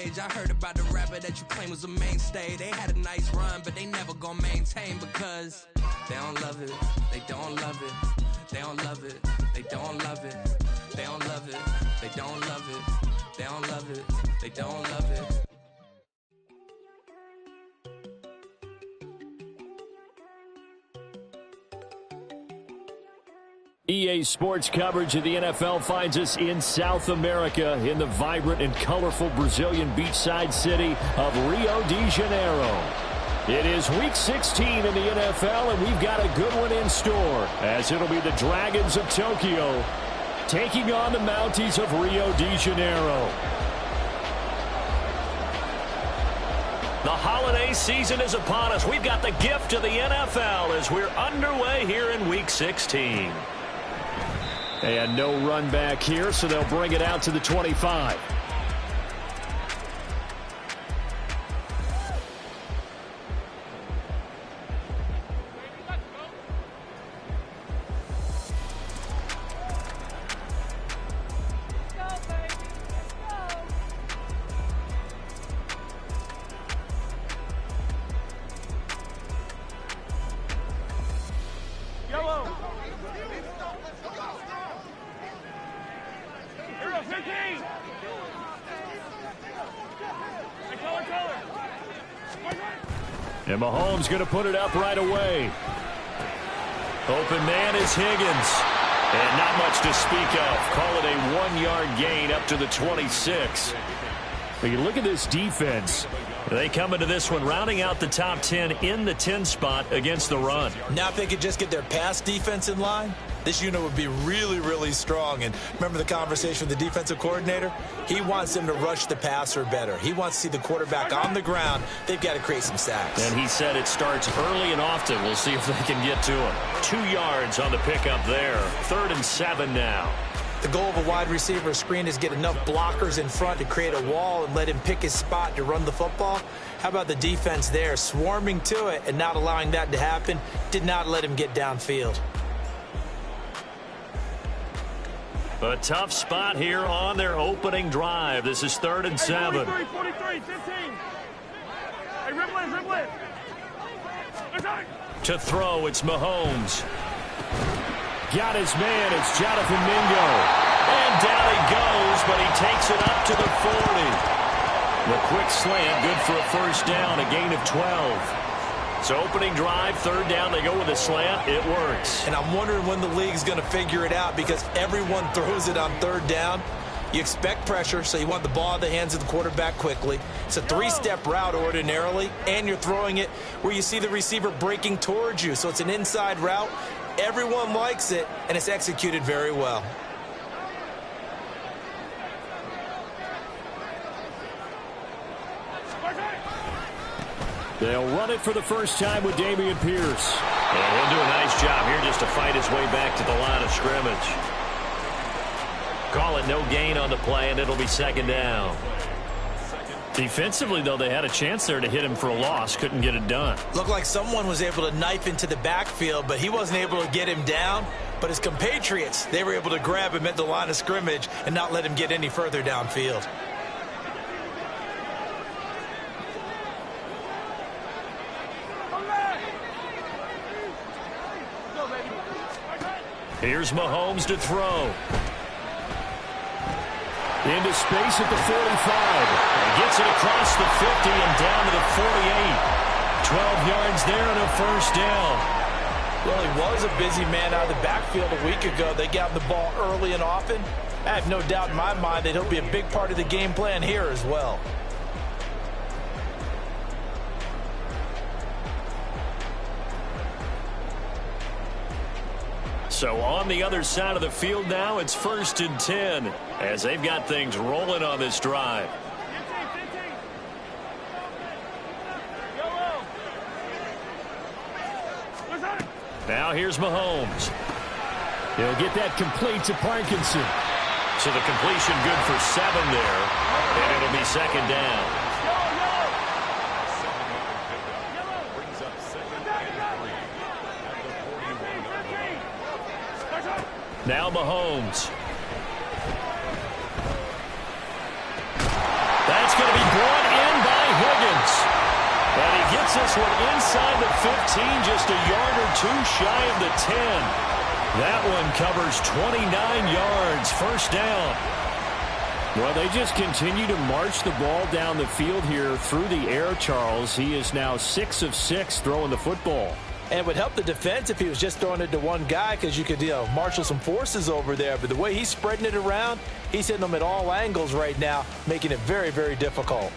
stage. I heard about the rapper that you claim was a mainstay. They had a nice run, but they never gonna maintain because they don't love it, they don't love it, they don't love it, they don't love it, they don't love it, they don't love it, they don't love it, they don't love it. EA Sports coverage of the NFL finds us in South America in the vibrant and colorful Brazilian beachside city of Rio de Janeiro. It is Week 16 in the NFL, and we've got a good one in store, as it'll be the Dragons of Tokyo taking on the Mounties of Rio de Janeiro. The holiday season is upon us. We've got the gift of the NFL as we're underway here in Week 16. And no run back here, so they'll bring it out to the 25. And Mahomes going to put it up right away. Open man is Higgins. And not much to speak of. Call it a 1-yard gain up to the 26. But you look at this defense. They come into this one rounding out the top 10 in the 10 spot against the run. Now if they could just get their pass defense in line, this unit would be really, really strong. And remember the conversation with the defensive coordinator? He wants them to rush the passer better. He wants to see the quarterback on the ground. They've got to create some sacks. And he said it starts early and often. We'll see if they can get to him. 2 yards on the pickup there. 3rd and 7 now. The goal of a wide receiver screen is get enough blockers in front to create a wall and let him pick his spot to run the football. How about the defense there? Swarming to it and not allowing that to happen. Did not let him get downfield. A tough spot here on their opening drive. This is 3rd and 7. 43, 43, 15. Hey, ribble it. To throw, it's Mahomes. Got his man, it's Jonathan Mingo. And down he goes, but he takes it up to the 40. The quick slant, good for a first down, a gain of 12. So opening drive, 3rd down, they go with a slant. It works. And I'm wondering when the league's going to figure it out because everyone throws it on 3rd down. You expect pressure, so you want the ball in the hands of the quarterback quickly. It's a 3-step route ordinarily, and you're throwing it where you see the receiver breaking towards you. So it's an inside route. Everyone likes it, and it's executed very well. They'll run it for the first time with Dameon Pierce. And he'll do a nice job here just to fight his way back to the line of scrimmage. Call it no gain on the play, and it'll be 2nd down. Defensively, though, they had a chance there to hit him for a loss. Couldn't get it done. Looked like someone was able to knife into the backfield, but he wasn't able to get him down. But his compatriots, they were able to grab him at the line of scrimmage and not let him get any further downfield. Here's Mahomes to throw. Into space at the 45. And gets it across the 50 and down to the 48. 12 yards there and a first down. Well, he was a busy man out of the backfield a week ago. They got the ball early and often. I have no doubt in my mind that he'll be a big part of the game plan here as well. So on the other side of the field now, it's 1st and 10 as they've got things rolling on this drive. Now here's Mahomes. He'll get that complete to Parkinson. So the completion good for 7 there, and it'll be 2nd down. Now Mahomes. That's going to be And he gets this one inside the 15, just a yard or two shy of the 10. That one covers 29 yards, first down. Well, they just continue to march the ball down the field here through the air, Charles. He is now 6 of 6 throwing the football. And it would help the defense if he was just throwing it to one guy because you could, marshal some forces over there. But the way he's spreading it around, he's hitting them at all angles right now, making it very, very difficult.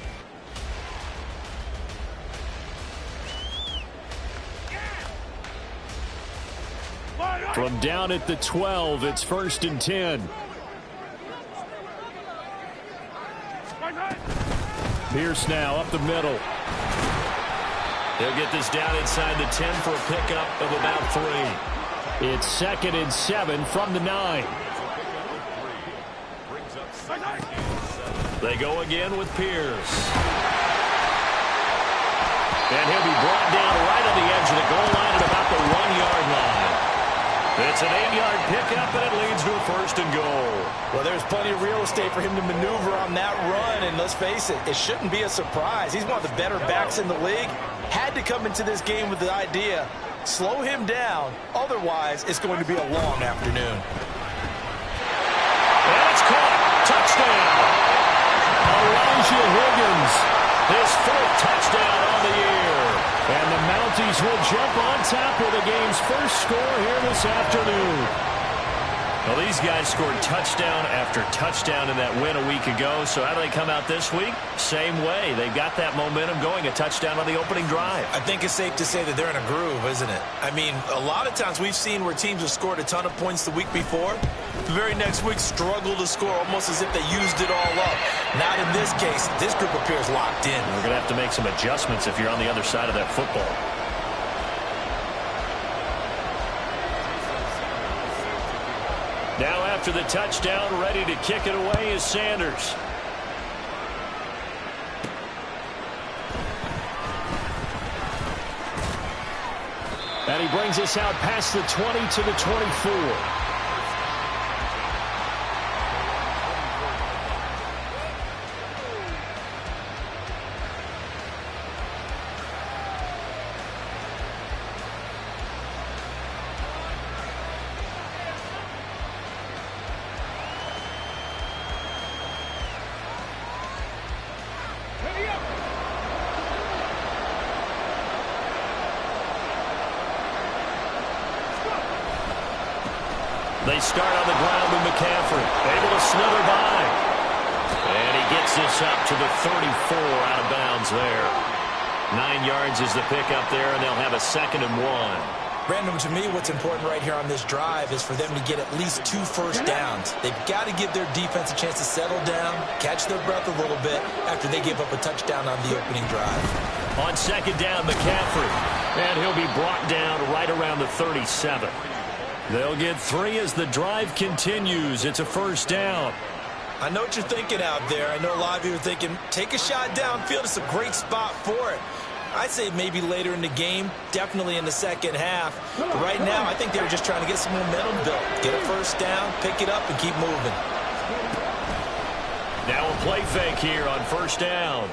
From down at the 12, it's 1st and 10. Pierce now up the middle. He'll get this down inside the 10 for a pickup of about 3. It's 2nd and 7 from the 9. They go again with Pierce. And he'll be brought down right on the edge of the goal line at about the 1-yard line. It's an 8-yard pickup, and it leads to a 1st and goal. Well, there's plenty of real estate for him to maneuver on that run, and let's face it, it shouldn't be a surprise. He's one of the better backs in the league. Had to come into this game with the idea, slow him down, otherwise it's going to be a long afternoon. And it's caught. Touchdown. Elijah Higgins, his 4th touchdown on the year. And the Mounties will jump on top of the game's first score here this afternoon. Well, these guys scored touchdown after touchdown in that win a week ago. So how do they come out this week? Same way. They've got that momentum going, a touchdown on the opening drive. I think it's safe to say that they're in a groove, isn't it? I mean, a lot of times we've seen where teams have scored a ton of points the week before. The very next week struggle to score almost as if they used it all up. Not in this case. This group appears locked in. We're going to have to make some adjustments if you're on the other side of that football. Now after the touchdown, ready to kick it away is Sanders. And he brings us out past the 20 to the 24. They start on the ground with McCaffrey, able to slither by. And he gets this up to the 34 out of bounds there. 9 yards is the pickup there, and they'll have a 2nd and 1. Brandon, to me, what's important right here on this drive is for them to get at least 2 first downs. They've got to give their defense a chance to settle down, catch their breath a little bit after they give up a touchdown on the opening drive. On 2nd down, McCaffrey. And he'll be brought down right around the 37. They'll get 3 as the drive continues. It's a 1st down. I know what you're thinking out there. I know a lot of you are thinking, take a shot downfield. It's a great spot for it. I'd say maybe later in the game, definitely in the second half. But right now, I think they were just trying to get some momentum built. Get a 1st down, pick it up, and keep moving. Now a play fake here on 1st down.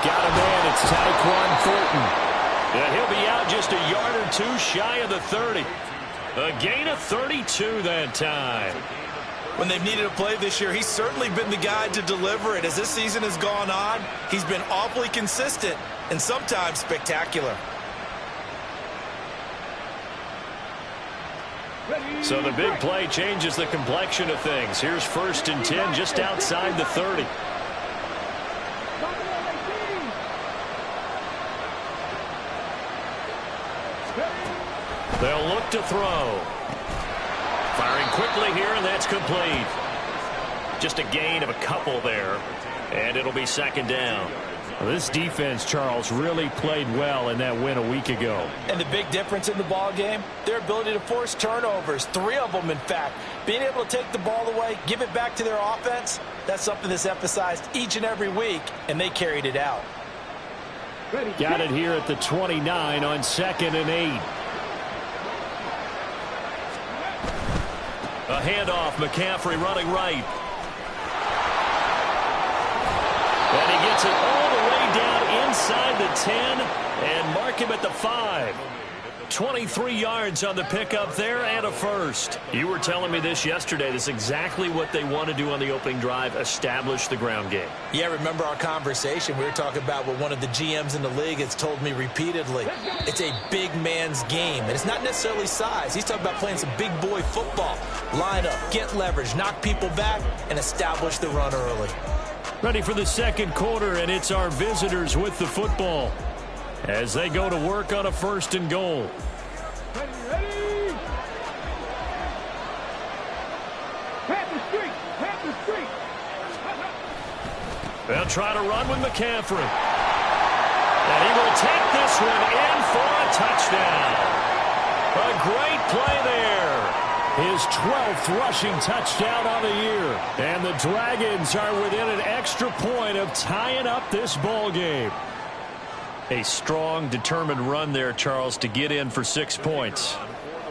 Got a man. It's Tyquan Thornton. And he'll be out just a yard or 2 shy of the 30. A gain of 32 that time. When they've needed a play this year, he's certainly been the guy to deliver it. As this season has gone on, he's been awfully consistent and sometimes spectacular. So the big play changes the complexion of things. Here's 1st and 10 just outside the 30. They'll look to throw. Firing quickly here, and that's complete. Just a gain of a couple there, and it'll be 2nd down. Well, this defense, Charles, really played well in that win a week ago. And the big difference in the ball game, their ability to force turnovers, 3 of them, in fact. Being able to take the ball away, give it back to their offense, that's something that's emphasized each and every week, and they carried it out. Got it here at the 29 on 2nd and 8. A handoff, McCaffrey running right. And he gets it all the way down inside the 10 and mark him at the 5. 23 yards on the pickup there and a first. You were telling me this yesterday. This is exactly what they want to do on the opening drive, establish the ground game. Yeah, remember our conversation. We were talking about what one of the GMs in the league has told me repeatedly. It's a big man's game, and it's not necessarily size. He's talking about playing some big boy football. Line up, get leverage, knock people back, and establish the run early. Ready for the second quarter, and it's our visitors with the football as they go to work on a 1st and goal. Ready. Pat the street. They'll try to run with McCaffrey. And he will take this one in for a touchdown. A great play there. His 12th rushing touchdown on the year. And the Dragons are within an extra point of tying up this ball game. A strong, determined run there, Charles, to get in for 6 points.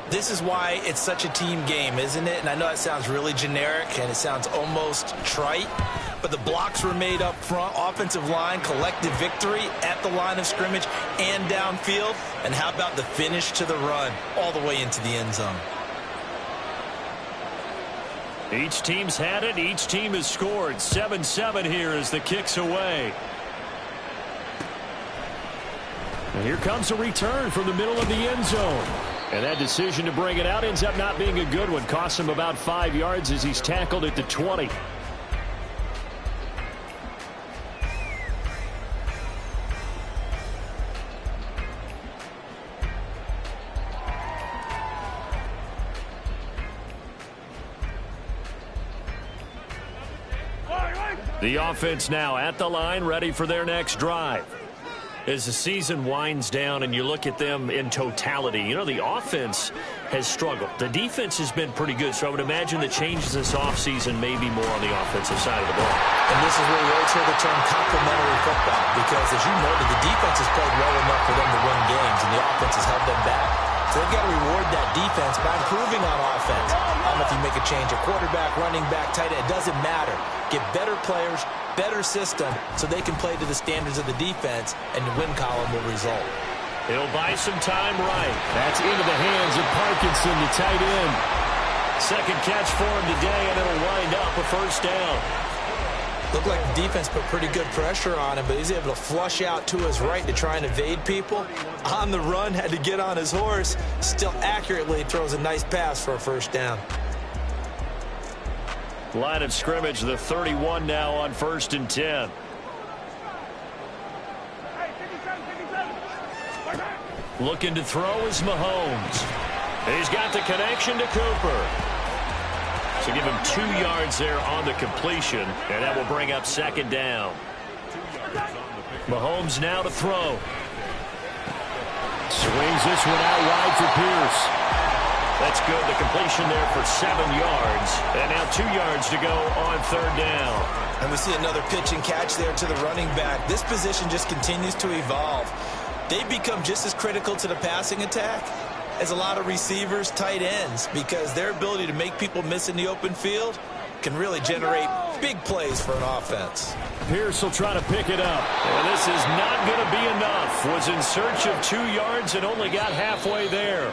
This is why it's such a team game, isn't it? And I know that sounds really generic and it sounds almost trite, but the blocks were made up front, offensive line, collective victory at the line of scrimmage and downfield. And how about the finish to the run all the way into the end zone? Each team's had it. Each team has scored. 7-7 here as the kick's away. And here comes a return from the middle of the end zone. And that decision to bring it out ends up not being a good one. Costs him about 5 yards as he's tackled at the 20. The offense now at the line, ready for their next drive. As the season winds down and you look at them in totality, you know, the offense has struggled. The defense has been pretty good, so I would imagine the changes this offseason may be more on the offensive side of the ball. And this is where you always hear the term complementary football, because as you noted, the defense has played well enough for them to win games, and the offense has held them back. So they've got to reward that defense by improving on offense. I don't know if you make a change, a quarterback, running back, tight end, it doesn't matter. Get better players, better system, so they can play to the standards of the defense, and the win column will result. He'll buy some time right. That's into the hands of Parkinson, the tight end. Second catch for him today, and it'll wind up a first down. Looked like the defense put pretty good pressure on him, but he's able to flush out to his right to try and evade people. On the run, had to get on his horse. Still accurately throws a nice pass for a first down. Line of scrimmage, the 31 now on 1st and 10. Looking to throw is Mahomes. He's got the connection to Cooper. So give him 2 yards there on the completion, and that will bring up 2nd down. Mahomes now to throw. Swings this one out wide for Pierce. That's good. The completion there for 7 yards. And now 2 yards to go on 3rd down. And we see another pitch and catch there to the running back. This position just continues to evolve. They become just as critical to the passing attack as a lot of receivers, tight ends, because their ability to make people miss in the open field can really generate big plays for an offense. Pierce will try to pick it up. And this is not going to be enough. Was in search of 2 yards and only got halfway there.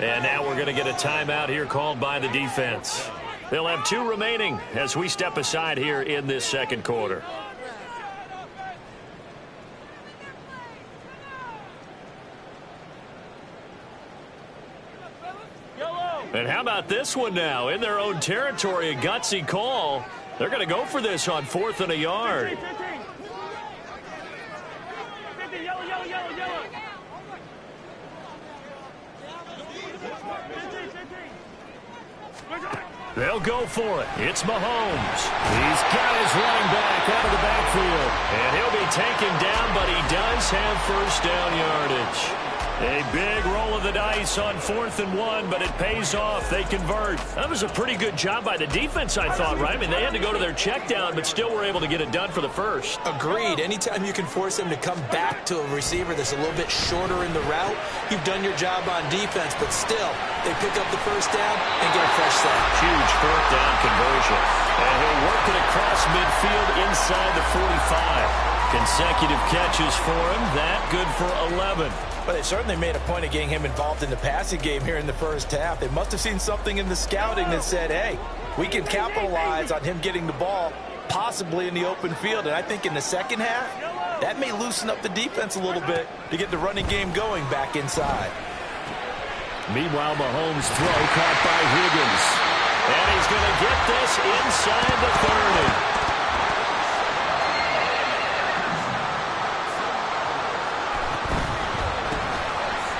And now we're going to get a timeout here called by the defense. They'll have 2 remaining as we step aside here in this second quarter. And how about this one now? In their own territory, a gutsy call. They're going to go for this on 4th and a yard. 50, yellow. They'll go for it. It's Mahomes. He's got his running back out of the backfield. And he'll be taken down, but he does have first down yardage. A big roll of the dice on 4th and 1, but it pays off. They convert. That was a pretty good job by the defense, I thought, right? I mean, they had to go to their check down, but still were able to get it done for the first. Agreed. Anytime you can force them to come back to a receiver that's a little bit shorter in the route, you've done your job on defense, but still, they pick up the first down and get a fresh sack. Huge 4th down conversion. And he'll work it across midfield inside the 45. Consecutive catches for him. That good for 11. But they certainly made a point of getting him involved in the passing game here in the first half. They must have seen something in the scouting that said, hey, we can capitalize on him getting the ball possibly in the open field. And I think in the second half, that may loosen up the defense a little bit to get the running game going back inside. Meanwhile, Mahomes' throw caught by Higgins. And he's going to get this inside the 30.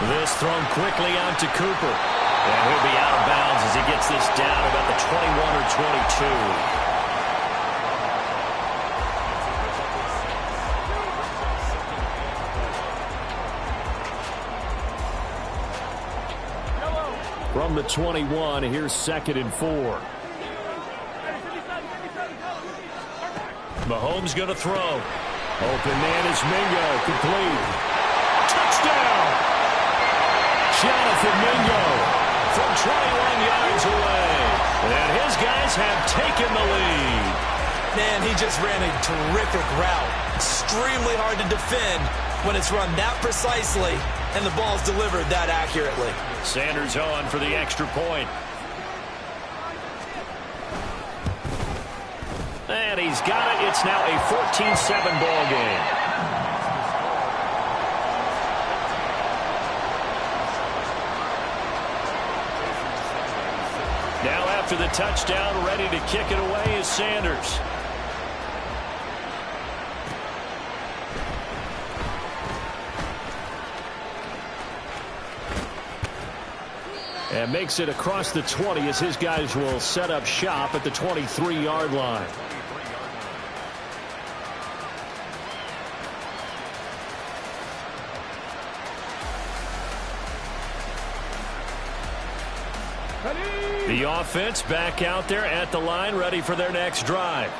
This thrown quickly out to Cooper. And he'll be out of bounds as he gets this down about the 21 or 22. From the 21, here's 2nd and 4. Mahomes going to throw. Open man is Mingo. Complete. Touchdown! Jonathan Mingo from 21 yards away. And his guys have taken the lead. Man, he just ran a terrific route. Extremely hard to defend when it's run that precisely and the ball's delivered that accurately. Sanders on for the extra point. And he's got it. It's now a 14-7 ball game. Now after the touchdown, ready to kick it away is Sanders. And makes it across the 20 as his guys will set up shop at the 23-yard line. The offense back out there at the line, ready for their next drive.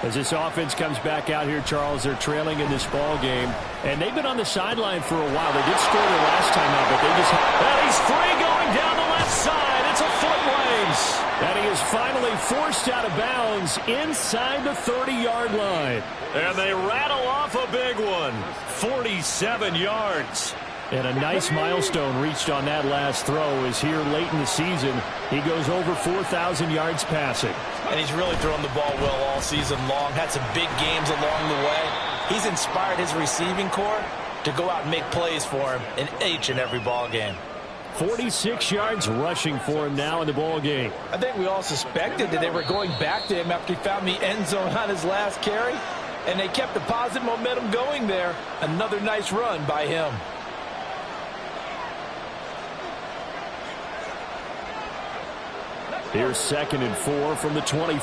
As this offense comes back out here, Charles, they're trailing in this ball game. And they've been on the sideline for a while. They did score their last time out, but they just... And he's free going down the left side. It's a foot race. And he is finally forced out of bounds inside the 30-yard line. And they rattle off a big one. 47 yards. And a nice milestone reached on that last throw is here late in the season. He goes over 4,000 yards passing. And he's really thrown the ball well all season long. Had some big games along the way. He's inspired his receiving corps to go out and make plays for him in each and every ball game. 46 yards rushing for him now in the ball game. I think we all suspected that they were going back to him after he found the end zone on his last carry. And they kept the positive momentum going there. Another nice run by him. Here's 2nd and 4 from the 24.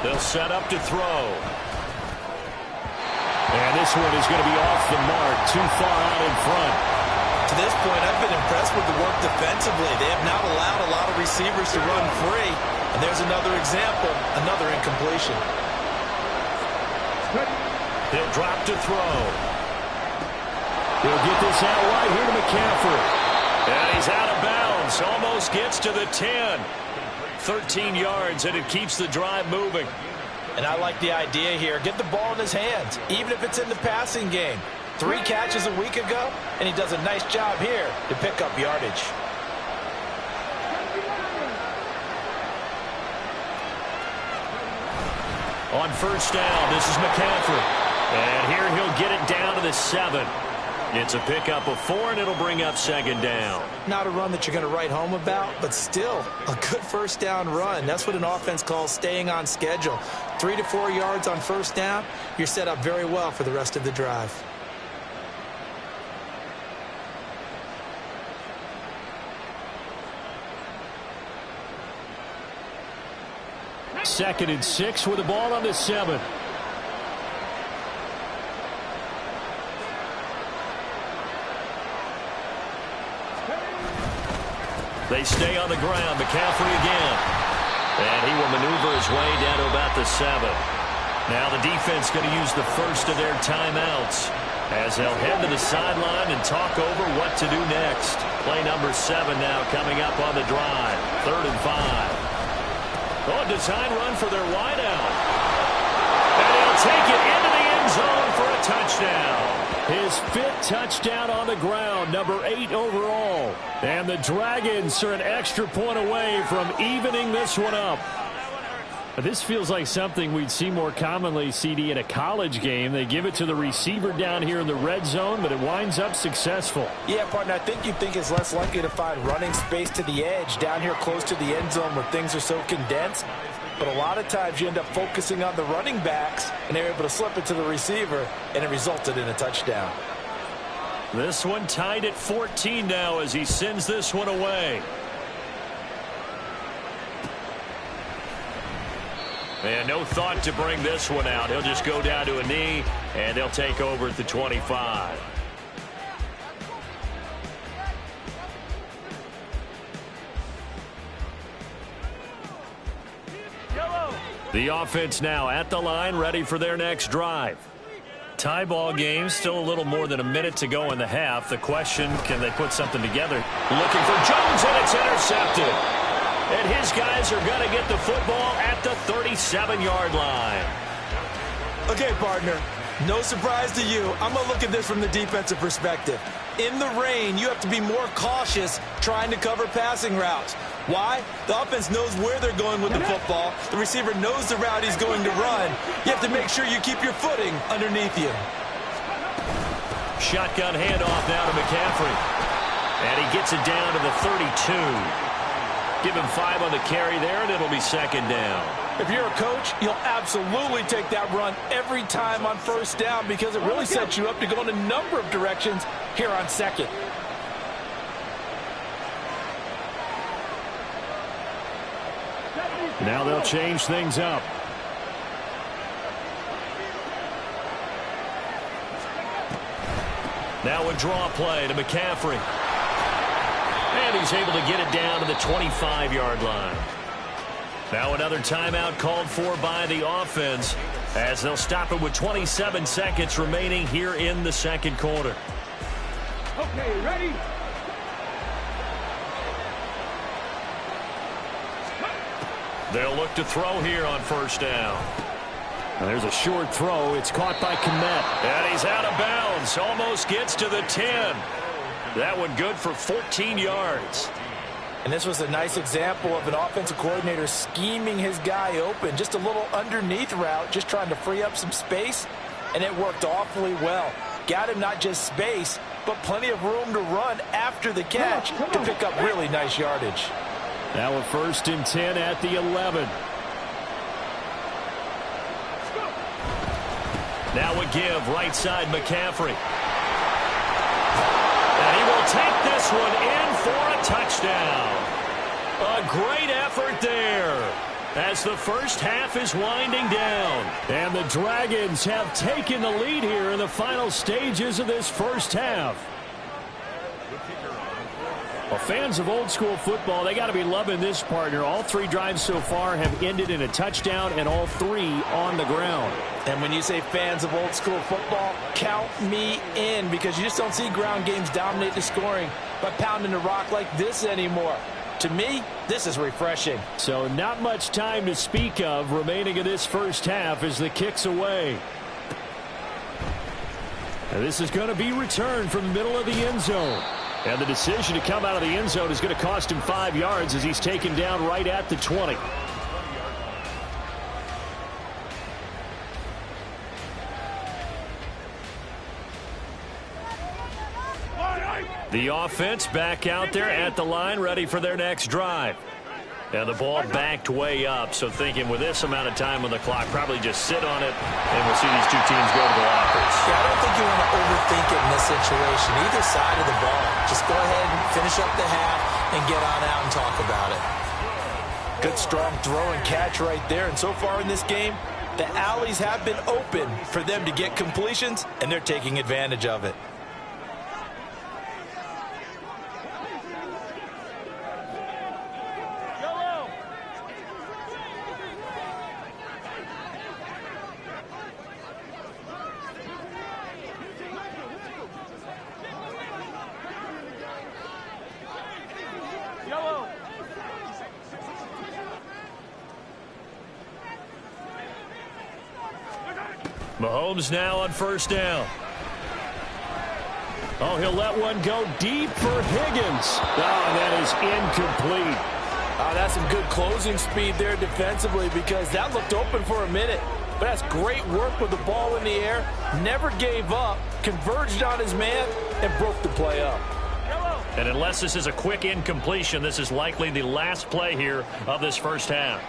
They'll set up to throw. And this one is going to be off the mark, too far out in front. To this point, I've been impressed with the work defensively. They have not allowed a lot of receivers to run free. And there's another example, another incompletion. He'll drop to throw. He'll get this out wide here to McCaffrey. And he's out of bounds. Almost gets to the 10. 13 yards, and it keeps the drive moving. And I like the idea here. Get the ball in his hands, even if it's in the passing game. 3 catches a week ago, and he does a nice job here to pick up yardage. On first down, this is McCaffrey. And here he'll get it down to the 7. It's a pickup of 4, and it'll bring up 2nd down. Not a run that you're going to write home about, but still a good first down run. That's what an offense calls staying on schedule. 3 to 4 yards on first down, you're set up very well for the rest of the drive. Second and 6 with the ball on the 7. They stay on the ground. McCaffrey again. And he will maneuver his way down to about the 7. Now the defense going to use the first of their timeouts as they'll head to the sideline and talk over what to do next. Play number 7 now coming up on the drive. 3rd and 5. Oh, design run for their wideout. And he'll take it into the end zone for a touchdown. His 5th touchdown on the ground, number 8 overall. And the Dragons are an extra point away from evening this one up. This feels like something we'd see more commonly, CD, in a college game. They give it to the receiver down here in the red zone, but it winds up successful. Yeah, partner, I think you'd think it's less likely to find running space to the edge down here close to the end zone where things are so condensed. But a lot of times you end up focusing on the running backs, and they're able to slip it to the receiver, and it resulted in a touchdown. This one tied at 14 now as he sends this one away. And no thought to bring this one out. He'll just go down to a knee, and they'll take over at the 25. The offense now at the line, ready for their next drive. Tie ball game, still a little more than a minute to go in the half. The question, can they put something together? Looking for Jones, and it's intercepted. And his guys are going to get the football at the 37-yard line. Okay, partner, no surprise to you. I'm going to look at this from the defensive perspective. In the rain, you have to be more cautious trying to cover passing routes. Why? The offense knows where they're going with the football. The receiver knows the route he's going to run. You have to make sure you keep your footing underneath you. Shotgun handoff now to McCaffrey. And he gets it down to the 32. Give him 5 on the carry there, and it'll be second down. If you're a coach, you'll absolutely take that run every time on first down because it really sets you up to go in a number of directions here on second. Now they'll change things up. Now a draw play to McCaffrey. And he's able to get it down to the 25-yard line. Now another timeout called for by the offense as they'll stop it with 27 seconds remaining here in the second quarter. Okay, ready? They'll look to throw here on first down. And there's a short throw. It's caught by Kmet. And he's out of bounds. Almost gets to the 10. That one good for 14 yards. And this was a nice example of an offensive coordinator scheming his guy open. Just a little underneath route, just trying to free up some space. And it worked awfully well. Got him not just space, but plenty of room to run after the catch to pick up really nice yardage. Now a 1st and 10 at the 11. Now a give, right side McCaffrey. And he will take this one in for a touchdown. A great effort there as the first half is winding down. And the Dragons have taken the lead here in the final stages of this first half. Well, fans of old school football, they got to be loving this, partner. All 3 drives so far have ended in a touchdown, and all 3 on the ground. And when you say fans of old school football, count me in, because you just don't see ground games dominate the scoring by pounding the rock like this anymore. To me, this is refreshing. So not much time to speak of remaining in this first half as the kick's away. And this is going to be returned from the middle of the end zone. And the decision to come out of the end zone is going to cost him 5 yards as he's taken down right at the 20. The offense back out there at the line, ready for their next drive. And the ball backed way up, so thinking with this amount of time on the clock, probably just sit on it, and we'll see these 2 teams go to the lockers. Yeah, I don't think you want to overthink it in this situation. Either side of the ball. Just go ahead and finish up the half and get on out and talk about it. Good, strong throw and catch right there. And so far in this game, the alleys have been open for them to get completions, and they're taking advantage of it. Mahomes now on first down. Oh, he'll let one go deep for Higgins. Oh, that is incomplete. That's some good closing speed there defensively because that looked open for a minute. But that's great work with the ball in the air. Never gave up, converged on his man, and broke the play up. And unless this is a quick incompletion, this is likely the last play here of this first half.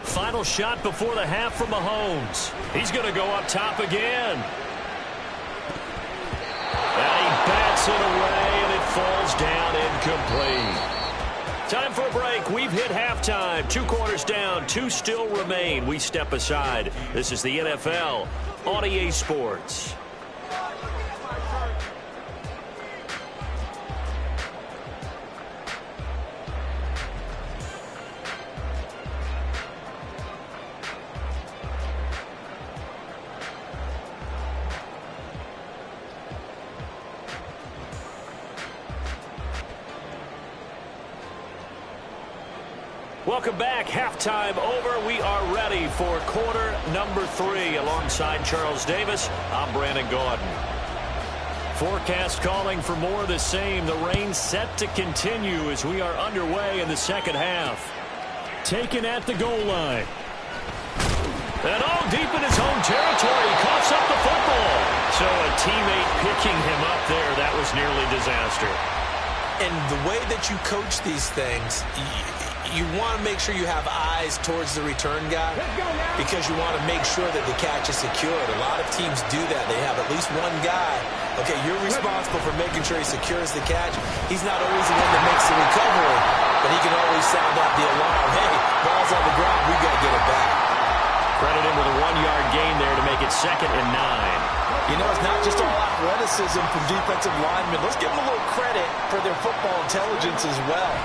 Final shot before the half from Mahomes. He's going to go up top again. And he bats it away, and it falls down incomplete. Time for a break. We've hit halftime. 2 quarters down, 2 still remain. We step aside. This is the NFL on EA Sports. Welcome back. Halftime over. We are ready for quarter number 3. Alongside Charles Davis, I'm Brandon Gaudin. Forecast calling for more of the same. The rain set to continue as we are underway in the second half. Taken at the goal line. And all deep in his own territory. He coughs up the football. So a teammate picking him up there. That was nearly disaster. And the way that you coach these things, you want to make sure you have eyes towards the return guy because you want to make sure that the catch is secured. A lot of teams do that. They have at least one guy. Okay, you're responsible for making sure he secures the catch. He's not always the one that makes the recovery, but he can always sound out the alarm. Hey, ball's on the ground. We got to get it back. Credit him with a 1-yard gain there to make it 2nd and 9. You know, it's not just all athleticism from defensive linemen. Let's give them a little credit for their football intelligence as well.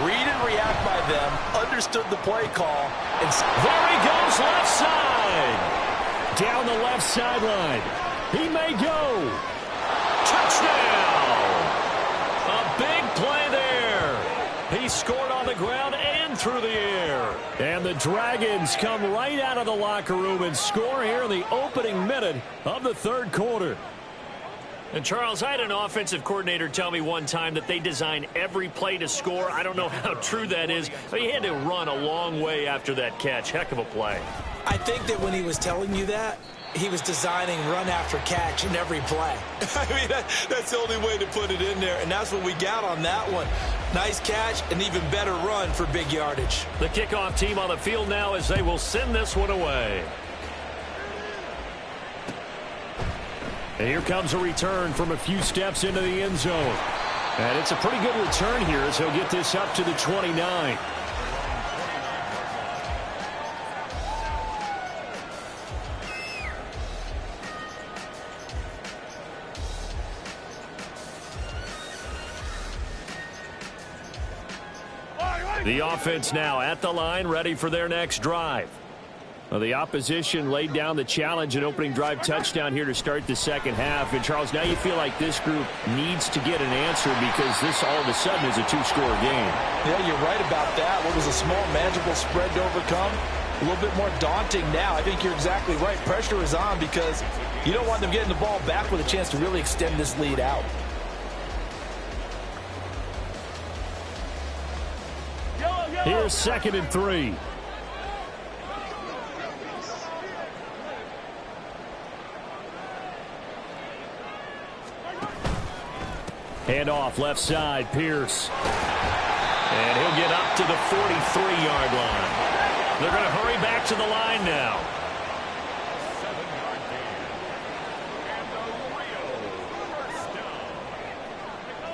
Read and react by them, understood the play call, and there he goes left side. Down the left sideline. He may go. Touchdown. A big play there. He scored on the ground and through the air. And the Dragons come right out of the locker room and score here in the opening minute of the 3rd quarter. And, Charles, I had an offensive coordinator tell me one time that they design every play to score. I don't know how true that is, but he had to run a long way after that catch. Heck of a play. I think that when he was telling you that, he was designing run after catch in every play. I mean, that's the only way to put it in there, and that's what we got on that one. Nice catch, an even better run for big yardage. The kickoff team on the field now as they will send this one away. And here comes a return from a few steps into the end zone. And it's a pretty good return here as he'll get this up to the 29. The offense now at the line, ready for their next drive. Well, the opposition laid down the challenge and opening drive touchdown here to start the second half. And, Charles, now you feel like this group needs to get an answer because this all of a sudden is a 2-score game. Yeah, you're right about that. What was a small, manageable spread to overcome? A little bit more daunting now. I think you're exactly right. Pressure is on because you don't want them getting the ball back with a chance to really extend this lead out. Here's 2nd and 3. Hand off left side, Pierce. And he'll get up to the 43-yard line. They're going to hurry back to the line now.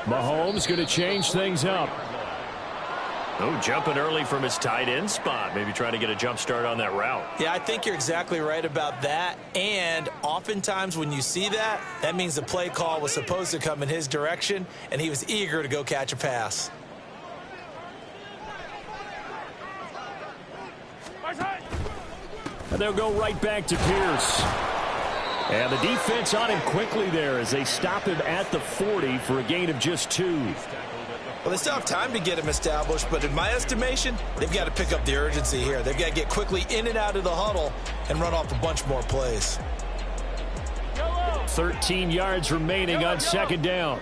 Mahomes going to change things up. Oh, jumping early from his tight end spot. Maybe trying to get a jump start on that route. Yeah, I think you're exactly right about that. And oftentimes when you see that, that means the play call was supposed to come in his direction, and he was eager to go catch a pass. And they'll go right back to Pierce. And the defense on him quickly there as they stop him at the 40 for a gain of just 2. Well, they still have time to get him established, but in my estimation, they've got to pick up the urgency here. They've got to get quickly in and out of the huddle and run off a bunch more plays. 13 yards remaining on second down.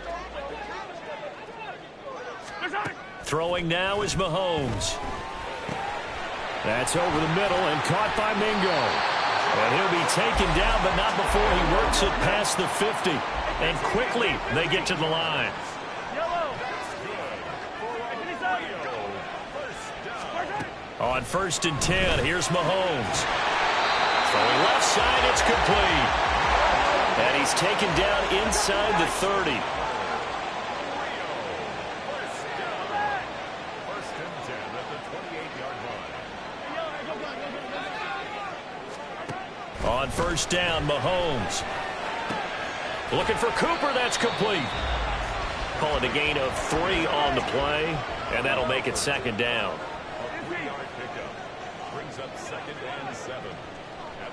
Throwing now is Mahomes. That's over the middle and caught by Mingo. And he'll be taken down, but not before he works it past the 50. And quickly they get to the line. On 1st and 10, here's Mahomes. Throwing left side, it's complete. And he's taken down inside the 30. On 1st down, Mahomes. Looking for Cooper, that's complete. Call it a gain of 3 on the play, and that'll make it 2nd down.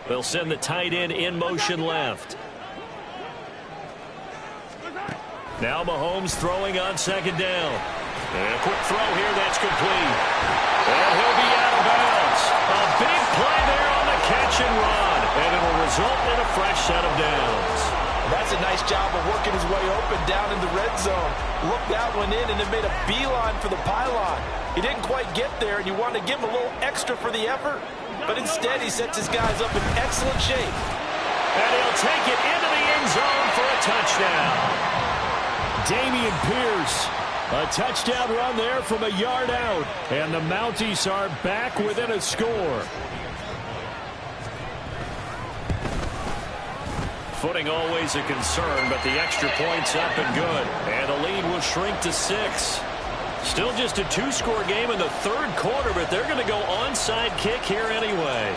They'll send the tight end in motion left. Now Mahomes throwing on 2nd down. And a quick throw here, that's complete. And he'll be out of bounds. A big play there on the catch and run. And it'll result in a fresh set of downs. That's a nice job of working his way open down in the red zone. Looked that one in and then made a beeline for the pylon. He didn't quite get there, and you want to give him a little extra for the effort. But instead, he sets his guys up in excellent shape. And he'll take it into the end zone for a touchdown. Dameon Pierce, a touchdown run there from a yard out. And the Mounties are back within a score. Footing always a concern, but the extra point's up and good. And the lead will shrink to 6. Still just a 2-score game in the 3rd quarter, but they're going to go onside kick here anyway.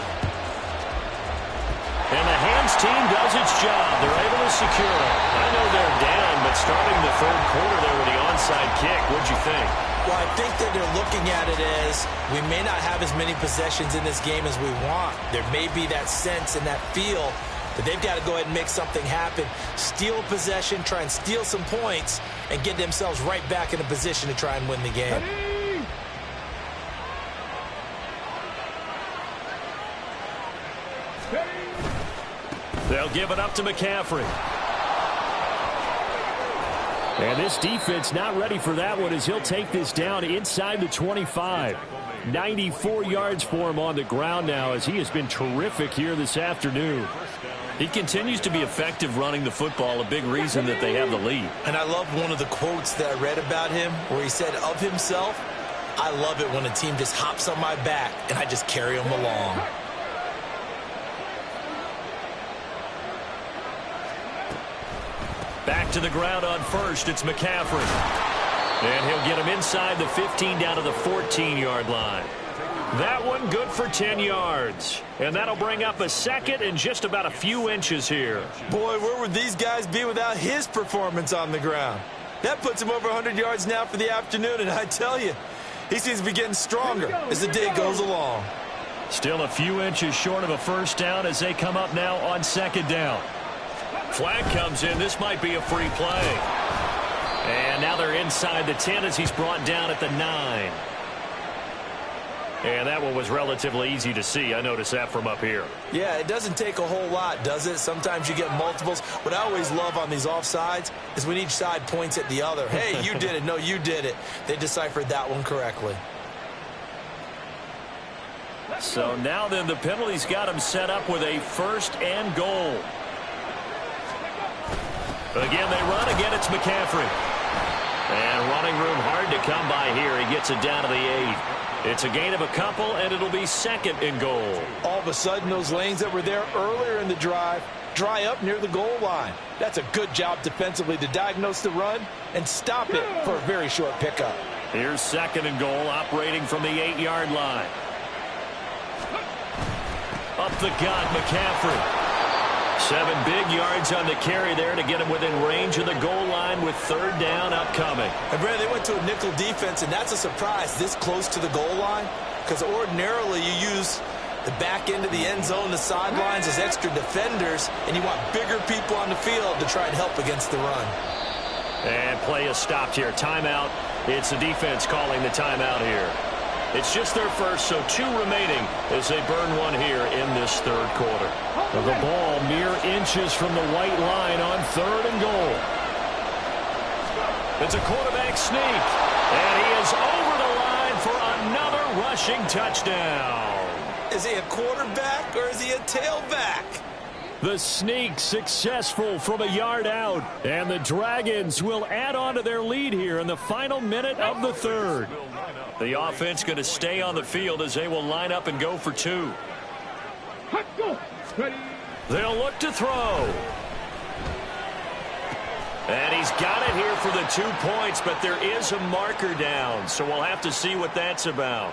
And the hands team does its job. They're able to secure it. I know they're down, but starting the 3rd quarter there with the onside kick, what'd you think? Well, I think that they're looking at it as we may not have as many possessions in this game as we want. There may be that sense and that feel that they've got to go ahead and make something happen, steal possession, try and steal some points, and get themselves right back in a position to try and win the game. They'll give it up to McCaffrey. And this defense not ready for that one as he'll take this down inside the 25. 94 yards for him on the ground now as he has been terrific here this afternoon. He continues to be effective running the football, a big reason that they have the lead. And I love one of the quotes that I read about him where he said of himself, I love it when a team just hops on my back and I just carry them along. Back to the ground on 1st, it's McCaffrey. And he'll get him inside the 15 down to the 14-yard line. That one good for 10 yards. And that'll bring up a 2nd and just about a few inches here. Boy, where would these guys be without his performance on the ground? That puts him over 100 yards now for the afternoon, and I tell you, he seems to be getting stronger as the day goes along. Still a few inches short of a 1st down as they come up now on 2nd down. Flag comes in. This might be a free play. And now they're inside the 10 as he's brought down at the 9. And that one was relatively easy to see. I noticed that from up here. Yeah, it doesn't take a whole lot, does it? Sometimes you get multiples. What I always love on these offsides is when each side points at the other. Hey, you did it. No, you did it. They deciphered that one correctly. So now then the penalty's got him set up with a 1st and goal. Again, they run. Again, it's McCaffrey. And running room hard to come by here. He gets it down to the 8. It's a gain of a couple, and it'll be 2nd and goal. All of a sudden, those lanes that were there earlier in the drive dry up near the goal line. That's a good job defensively to diagnose the run and stop it for a very short pickup. Here's 2nd and goal, operating from the 8-yard line. Up the gut, McCaffrey. 7 big yards on the carry there to get him within range of the goal line with 3rd down upcoming. And Brandon, they went to a nickel defense, and that's a surprise this close to the goal line because ordinarily you use The back end of the end zone, the sidelines, there's extra defenders, and you want bigger people on the field to try and help against the run. And play is stopped here. Timeout. It's the defense calling the timeout here. It's just their first, so 2 remaining as they burn one here in this third quarter. The ball mere inches from the white line on 3rd and goal. It's a quarterback sneak, and he is over the line for another rushing touchdown. Is he a quarterback or is he a tailback? The sneak successful from a yard out, and the Dragons will add on to their lead here in the final minute of the third. The offense going to stay on the field as they will line up and go for 2. They'll look to throw. And he's got it here for the 2 points, but there is a marker down, so we'll have to see what that's about.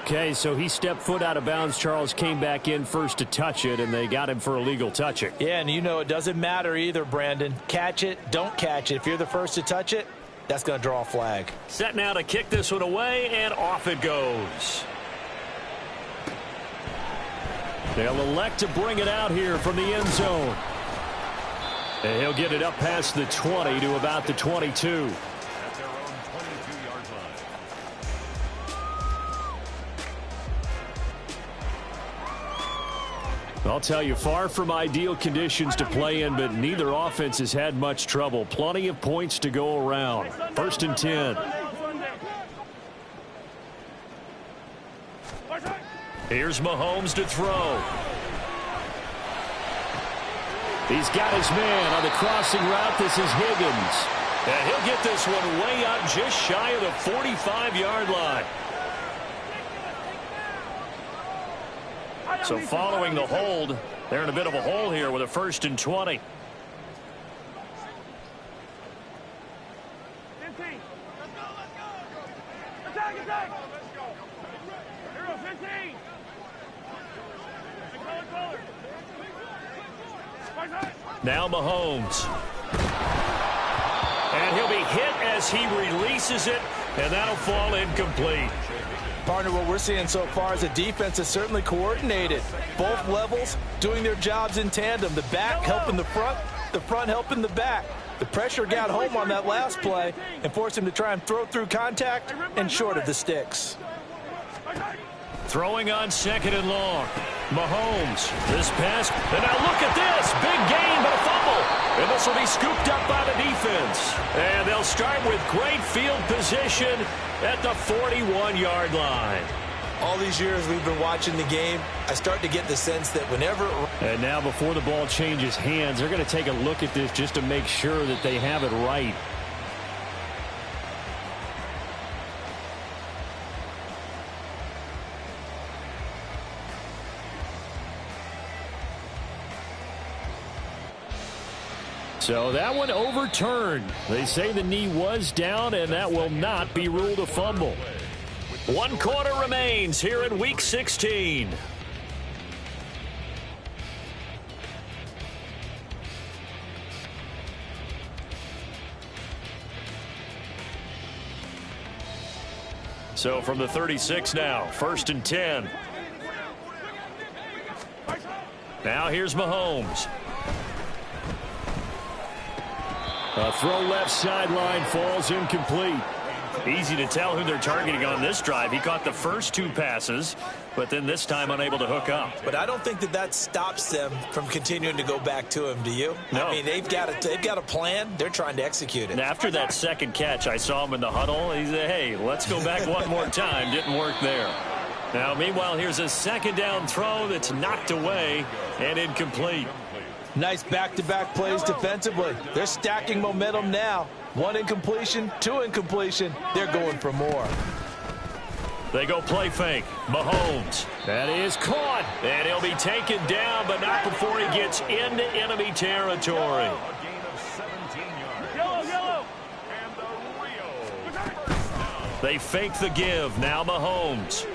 Okay, so he stepped foot out of bounds. Charles came back in first to touch it, and they got him for illegal touching. Yeah, and you know it doesn't matter either, Brandon. Catch it, don't catch it. If you're the first to touch it, that's going to draw a flag. Set now to kick this one away, and off it goes. They'll elect to bring it out here from the end zone. And he'll get it up past the 20 to about the 22. At their own 22-yard line. I'll tell you, far from ideal conditions to play in, but neither offense has had much trouble. Plenty of points to go around. 1st and 10. Here's Mahomes to throw. He's got his man on the crossing route. This is Higgins. And he'll get this one way up just shy of the 45-yard line. So following the hold, they're in a bit of a hole here with a 1st and 20. 15. Let's go. Attack. Let's go. Hero 15. Now Mahomes. And he'll be hit as he releases it, and that'll fall incomplete. Partner, what we're seeing so far is the defense is certainly coordinated. Both levels doing their jobs in tandem. The back helping the front helping the back. The pressure got home on that last play and forced him to try and throw through contact and short of the sticks. Throwing on 2nd and long. Mahomes, this pass, and now look at this. Big gain, but a fumble. And this will be scooped up by the defense. And they'll start with great field position at the 41-yard line. All these years we've been watching the game, I start to get the sense that whenever... And now before the ball changes hands, they're going to take a look at this just to make sure that they have it right. So that one overturned. They say the knee was down, and that will not be ruled a fumble. 1 quarter remains here in Week 16. So from the 36 now, 1st and 10. Now here's Mahomes. A throw left sideline, falls incomplete. Easy to tell who they're targeting on this drive. He caught the first 2 passes, but then this time unable to hook up. But I don't think that stops them from continuing to go back to him, do you? No. I mean, they've got a plan. They're trying to execute it. And after that second catch, I saw him in the huddle. He said, hey, let's go back one more time. Didn't work there. Now, meanwhile, here's a 2nd down throw that's knocked away and incomplete. Nice back-to-back plays defensively. They're stacking momentum now. 1 incompletion, 2 incompletion. They're going for more. They go play fake. Mahomes. That is caught. And he'll be taken down, but not before he gets into enemy territory. A gain of 17 yards. Yellow. And the Rio. They fake the give. Now Mahomes.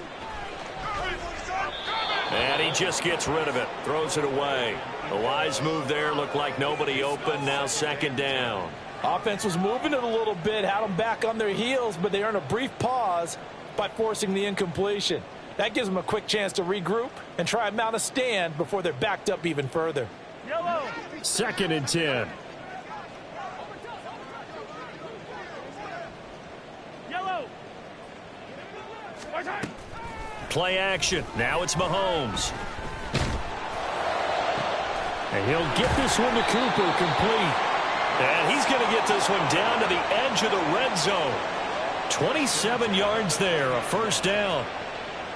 And he just gets rid of it. Throws it away. The wise move there. Looked like nobody open. Now 2nd down. Offense was moving it a little bit, had them back on their heels, but they earned a brief pause by forcing the incompletion. That gives them a quick chance to regroup and try and mount a stand before they're backed up even further. Yellow. 2nd and 10. Yellow. Play action. Now it's Mahomes. And he'll get this one to Cooper, complete. And he's going to get this one down to the edge of the red zone. 27 yards there, a 1st down.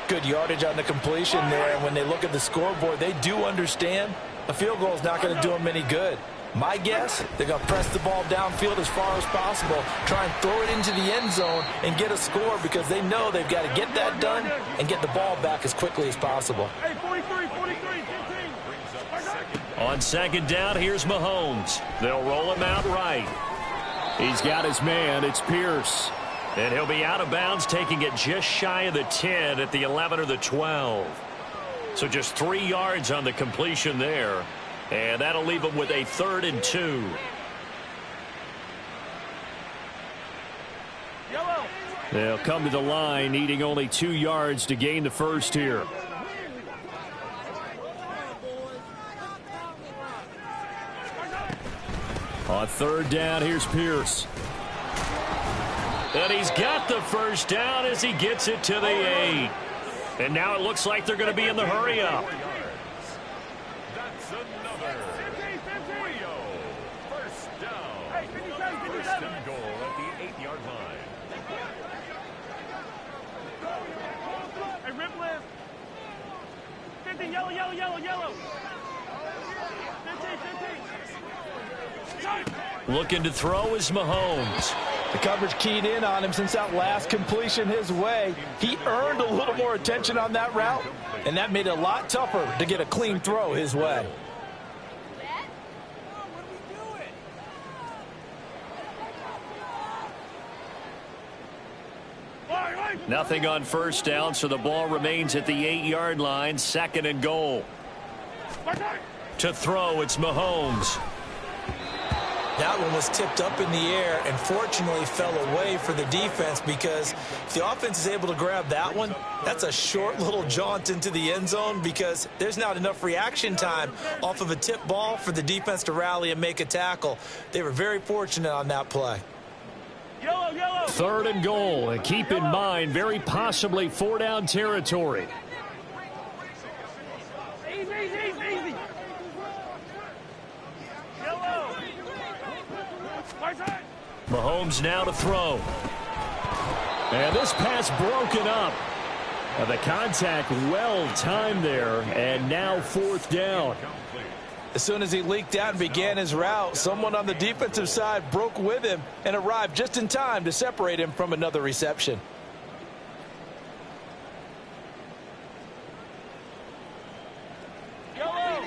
Good yardage on the completion there, and when they look at the scoreboard, they do understand a field goal is not going to do them any good. My guess, they're going to press the ball downfield as far as possible, try and throw it into the end zone and get a score because they know they've got to get that done and get the ball back as quickly as possible. Hey, 43, 15. On 2nd down, here's Mahomes. They'll roll him out right. He's got his man. It's Pierce. And he'll be out of bounds, taking it just shy of the 10 at the 11 or the 12. So just 3 yards on the completion there. And that'll leave him with a 3rd and 2. Yellow. They'll come to the line, needing only 2 yards to gain the 1st here. On 3rd down, here's Pierce. And he's got the 1st down as he gets it to the 8. And now it looks like they're going to be in the hurry-up. That's another Rio. 1st down. First and goal at the 8-yard line. Hey, Ripley. 50, yellow. 15. Looking to throw is Mahomes. The coverage keyed in on him since that last completion his way. He earned a little more attention on that route, and that made it a lot tougher to get a clean throw his way. Nothing on 1st down, so the ball remains at the 8-yard line. 2nd and goal. To throw, it's Mahomes. That one was tipped up in the air and fortunately fell away for the defense because if the offense is able to grab that one, that's a short little jaunt into the end zone because there's not enough reaction time off of a tip ball for the defense to rally and make a tackle. They were very fortunate on that play. Yellow. 3rd and goal, and keep in mind, very possibly 4-down territory. Easy. Yellow. Mahomes now to throw. And this pass broken up. The contact well timed there, and now 4th down. As soon as he leaked out and began his route, someone on the defensive side broke with him and arrived just in time to separate him from another reception.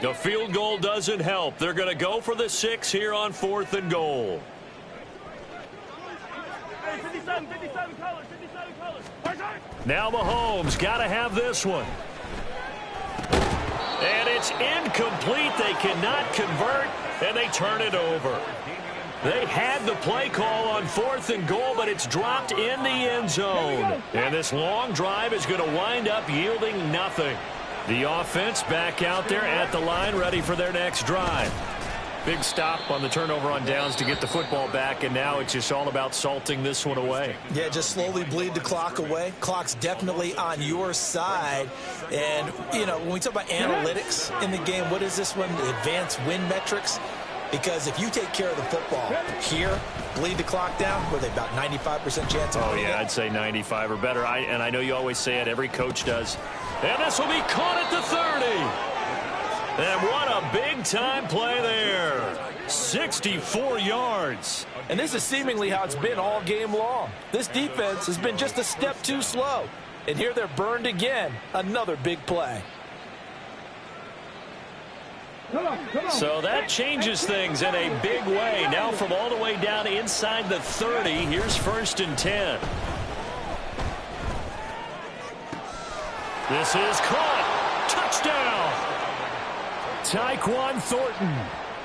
The field goal doesn't help. They're going to go for the 6 here on 4th and goal. Hey, 57 colors. Now Mahomes got to have this one. And it's incomplete. They cannot convert, and they turn it over. They had the play call on 4th and goal, but it's dropped in the end zone. And this long drive is going to wind up yielding nothing. The offense back out there at the line, ready for their next drive. Big stop on the turnover on downs to get the football back, and now it's just all about salting this one away. Yeah, just slowly bleed the clock away. Clock's definitely on your side. And, you know, when we talk about analytics in the game, what is this one? Advanced win metrics? Because if you take care of the football here, bleed the clock down, were they about 95% chance of winning? Oh, yeah, I'd say 95 or better. And I know you always say it. Every coach does. And this will be caught at the 30. And what a big-time play there. 64 yards. And this is seemingly how it's been all game long. This defense has been just a step too slow. And here they're burned again. Another big play. So that changes things in a big way. Now from all the way down inside the 30, here's 1st and 10. This is caught. Touchdown. Tyquan Thornton,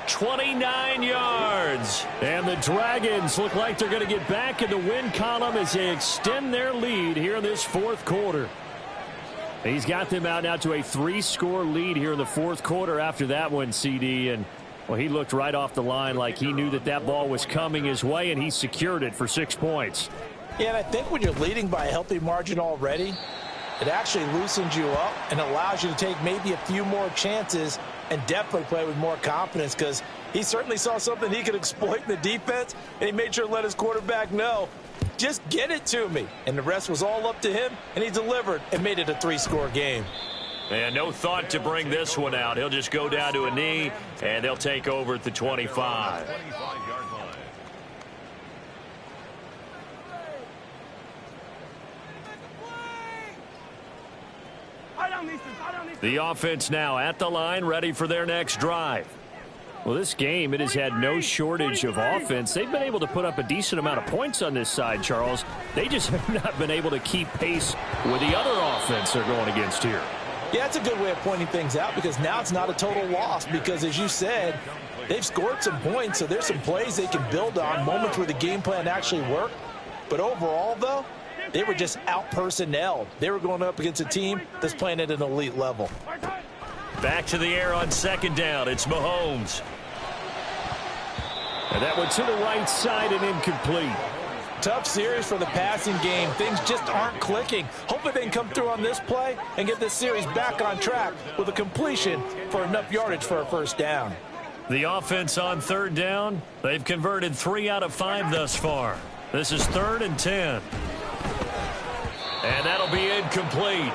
29 yards. And the Dragons look like they're going to get back in the win column as they extend their lead here in this 4th quarter. He's got them out now to a 3-score lead here in the fourth quarter after that one, CD. And, well, he looked right off the line like he knew that that ball was coming his way, and he secured it for 6 points. Yeah, and I think when you're leading by a healthy margin already, it actually loosens you up and allows you to take maybe a few more chances and definitely play with more confidence, because he certainly saw something he could exploit in the defense, and he made sure to let his quarterback know, just get it to me. And the rest was all up to him, and he delivered and made it a 3-score game. And no thought to bring this one out. He'll just go down to a knee, and they'll take over at the 25. 25-yard line. The offense now at the line, ready for their next drive. Well, this game, it has had no shortage of offense. They've been able to put up a decent amount of points on this side, Charles. They just have not been able to keep pace with the other offense they're going against here. Yeah, that's a good way of pointing things out, because now it's not a total loss, because as you said, they've scored some points, so there's some plays they can build on, moments where the game plan actually worked. But overall, though, they were just out-personnelled. They were going up against a team that's playing at an elite level. Back to the air on second down. It's Mahomes. And that one to the right side and incomplete. Tough series for the passing game. Things just aren't clicking. Hopefully they can come through on this play and get this series back on track with a completion for enough yardage for a first down. The offense on third down, they've converted 3 out of 5 thus far. This is 3rd and 10. And that'll be incomplete.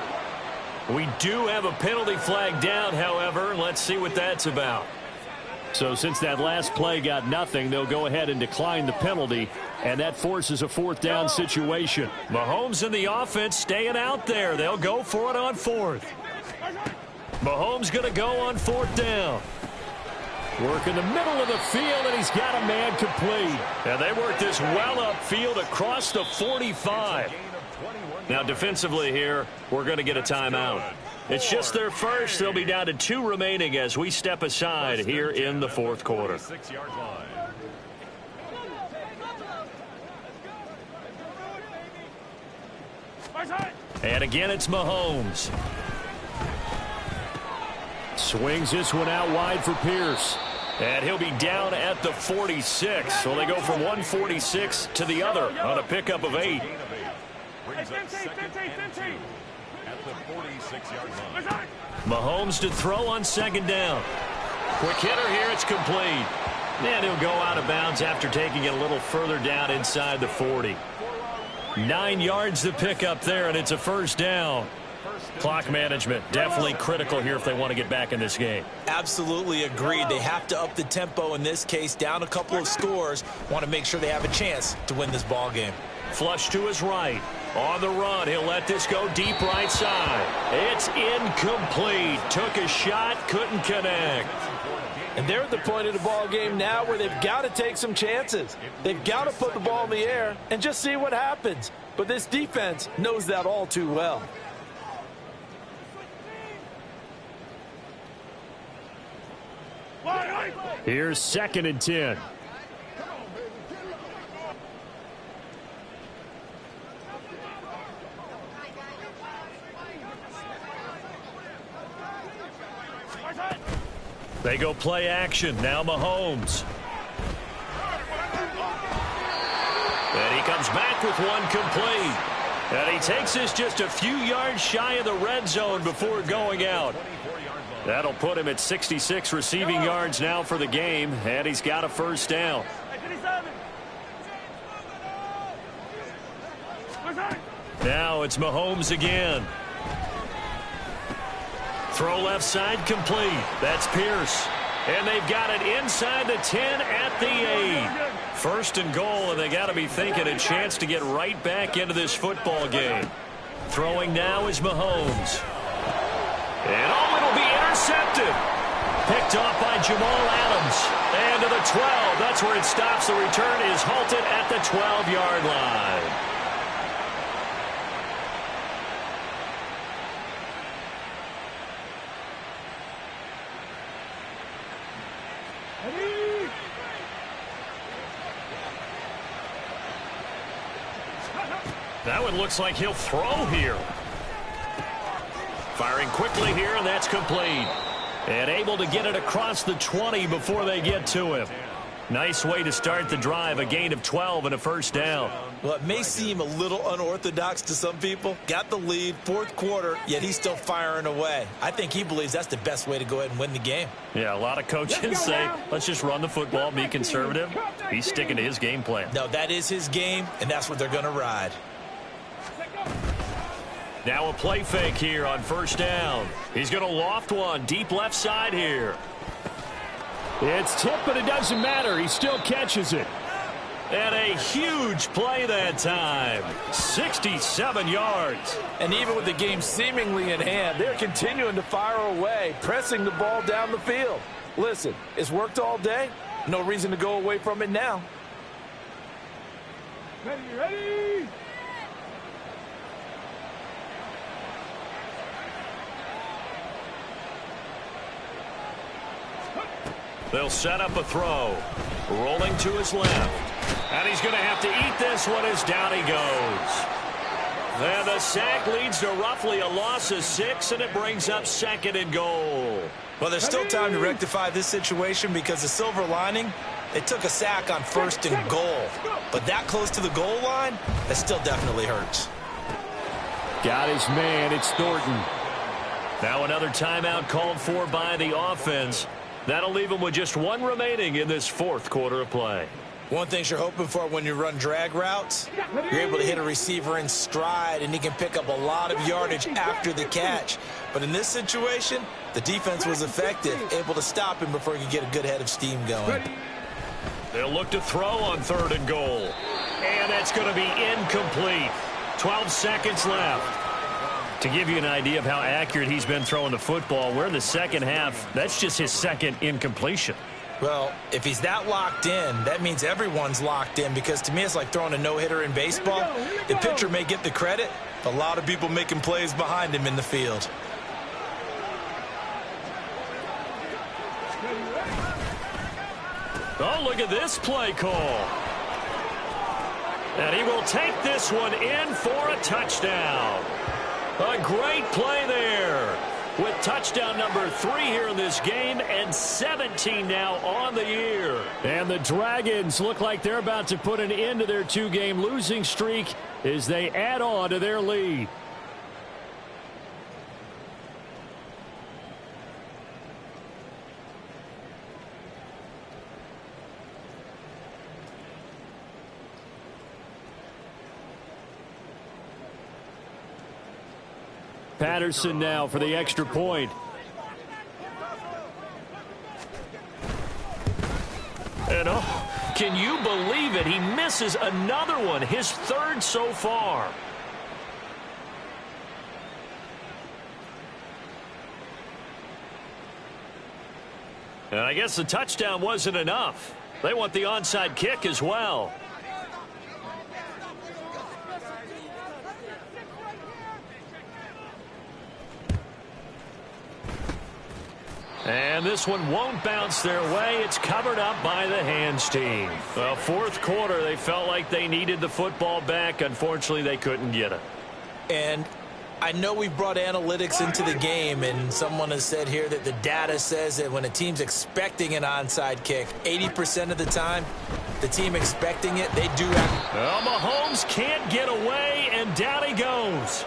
We do have a penalty flag down, however. Let's see what that's about. So since that last play got nothing, they'll go ahead and decline the penalty, and that forces a 4th down situation. Mahomes and the offense staying out there. They'll go for it on 4th. Mahomes going to go on 4th down. Work in the middle of the field, and he's got a man complete. And they work this well upfield across the 45. Now defensively here, we're going to get a timeout. It's just their first. They'll be down to 2 remaining as we step aside here in the fourth quarter. 6-yard line. And again, it's Mahomes. Swings this one out wide for Pierce. And he'll be down at the 46. So they go from 146 to the other on a pickup of 8. Brings up 2nd and 2 at the 46-yard line. Mahomes to throw on 2nd down. Quick hitter here. It's complete. And he'll go out of bounds after taking it a little further down inside the 40. 9 yards to pick up there, and it's a first down. Clock management definitely critical here if they want to get back in this game. Absolutely agreed. They have to up the tempo in this case, down a couple of scores. Want to make sure they have a chance to win this ball game. Flush to his right. On the run, he'll let this go deep right side. It's incomplete. Took a shot, couldn't connect. And they're at the point of the ball game now where they've got to take some chances. They've got to put the ball in the air and just see what happens. But this defense knows that all too well. Here's 2nd and 10. They go play action. Now Mahomes. And he comes back with one complete. And he takes this just a few yards shy of the red zone before going out. That'll put him at 66 receiving yards now for the game. And he's got a first down. Now it's Mahomes again. Throw left side complete. That's Pierce. And they've got it inside the 10 at the 8. 1st and goal, and they got to be thinking a chance to get right back into this football game. Throwing now is Mahomes. And it'll be intercepted. Picked off by Jamal Adams. And to the 12. That's where it stops. The return is halted at the 12-yard line. That one looks like he'll throw here. Firing quickly here, and that's complete. And able to get it across the 20 before they get to him. Nice way to start the drive, a gain of 12 and a first down. Well, it may seem a little unorthodox to some people. Got the lead, fourth quarter, yet he's still firing away. I think he believes that's the best way to go ahead and win the game. Yeah, a lot of coaches say, let's just run the football, be conservative. He's sticking to his game plan. No, that is his game, and that's what they're going to ride. Now a play fake here on first down. He's going to loft one deep left side here. It's tipped, but it doesn't matter. He still catches it. And a huge play that time. 67 yards. And even with the game seemingly in hand, they're continuing to fire away, pressing the ball down the field. Listen, it's worked all day. No reason to go away from it now. Ready. They'll set up a throw. Rolling to his left. And he's going to have to eat this one as down he goes. And the sack leads to roughly a loss of 6, and it brings up second and goal. Well, there's still time to rectify this situation because the silver lining, they took a sack on first and goal. But that close to the goal line, that still definitely hurts. Got his man. It's Thornton. Now another timeout called for by the offense. That'll leave him with just one remaining in this fourth quarter of play. One thing you're hoping for when you run drag routes, you're able to hit a receiver in stride, and he can pick up a lot of yardage after the catch. But in this situation, the defense was effective, able to stop him before he could get a good head of steam going. They'll look to throw on third and goal. And that's going to be incomplete. 12 seconds left. To give you an idea of how accurate he's been throwing the football, we're in the second half. That's just his second incompletion. Well, if he's that locked in, that means everyone's locked in, because to me it's like throwing a no-hitter in baseball. The pitcher may get the credit, but a lot of people making plays behind him in the field. Oh, look at this play call. And he will take this one in for a touchdown. A great play there with touchdown number 3 here in this game, and 17 now on the year. And the Dragons look like they're about to put an end to their 2-game losing streak as they add on to their lead. Patterson now for the extra point. And oh, can you believe it? He misses another one, his third so far. And I guess the touchdown wasn't enough. They want the onside kick as well. And this one won't bounce their way. It's covered up by the hands team. Well, fourth quarter, they felt like they needed the football back. Unfortunately, they couldn't get it. And I know we've brought analytics into the game, and someone has said here that the data says that when a team's expecting an onside kick, 80% of the time, the team expecting it, they do have. Well, Mahomes can't get away, and down he goes.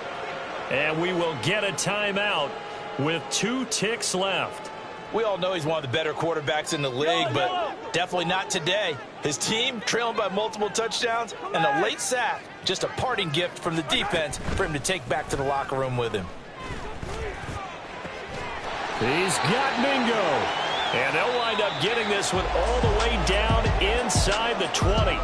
And we will get a timeout with 2 ticks left. We all know he's one of the better quarterbacks in the league, but definitely not today. His team trailing by multiple touchdowns, and a late sack, just a parting gift from the defense for him to take back to the locker room with him. He's got Mingo. And they'll wind up getting this one all the way down inside the 20.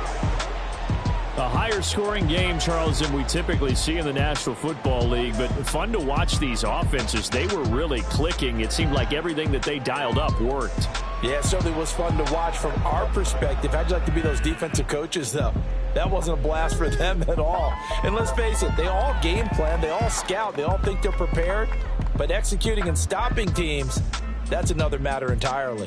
A higher scoring game, Charles, than we typically see in the National Football League, but fun to watch these offenses. They were really clicking. It seemed like everything that they dialed up worked. Yeah, it certainly was fun to watch from our perspective. How'd you like to be those defensive coaches, though? That wasn't a blast for them at all. And let's face it, they all game plan, they all scout, they all think they're prepared, but executing and stopping teams, that's another matter entirely.